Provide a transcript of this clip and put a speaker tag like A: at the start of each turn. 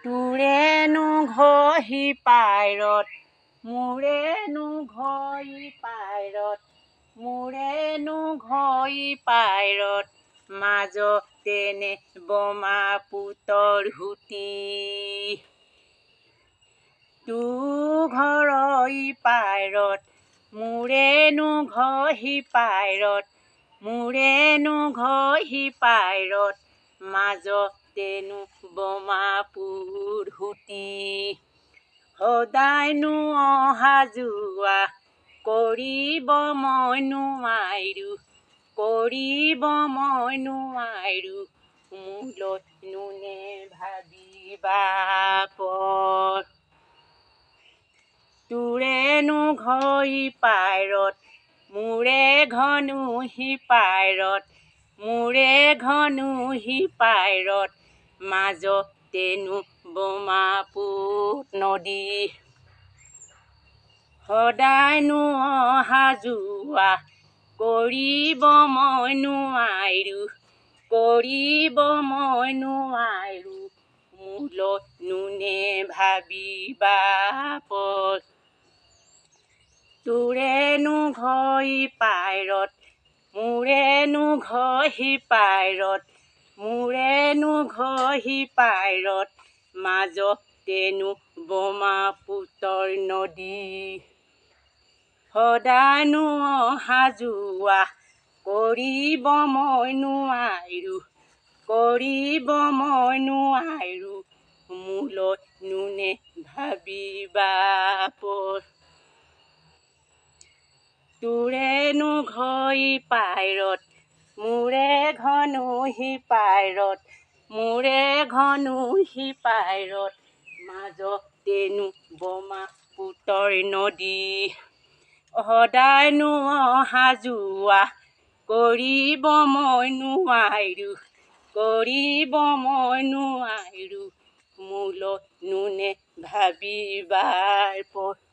A: তোৰেনো ঘঁহি পাইৰত, মোৰেনো ঘঁহি পাইৰত, মোৰেনো ঘঁহি পাইৰত, মাজতেনে বমা পুতৰ সুতি। তোৰ ঘৰহি পাইৰত, মোৰেনো ঘঁহি পাইৰত, মোৰেনো ঘঁহি পাইৰত, মাজতেনো বমা পুৰ সুতি। সদায়নো অহা যোৱা কৰিব মই নোৱাৰো, কৰিব মই নোৱাৰো, মোলৈনো নে ভাবিবা পৰ। তোৰেনো ঘঁহি পাইৰত, মোৰে ঘঁহি পাইৰত, মোৰে ঘঁহি পাইৰত, মাজতেনো বমা পুত নদী। সদায়নো অহা যোৱা কৰিব মই নোৱাৰো, কৰিব মই নোৱাৰো, মোলৈনো নে ভাবিবা পৰ। তোৰেনো ঘঁহি পাইৰত, মোৰেনো ঘঁহি পাইৰত, মোৰেনো ঘঁহি পাইৰত, মাজতেনো বমা পুতৰ নদী। সদায়নো অহা যোৱা কৰিব মই নোৱাৰো, কৰিব মই নোৱাৰো, মোলৈনো নে ভাবিবা পৰ। তোৰেনো ঘঁহি পাইৰত, মোৰে ঘঁহি পাইৰত, মোৰে ঘঁহি পাইৰত, মাজতেনো বমা পুতৰ নদী। সদায়নো অহা যোৱা কৰিব মই নোৱাৰো, কৰিব মই নোৱাৰো, মোলৈনো নে ভাবিবা পৰ।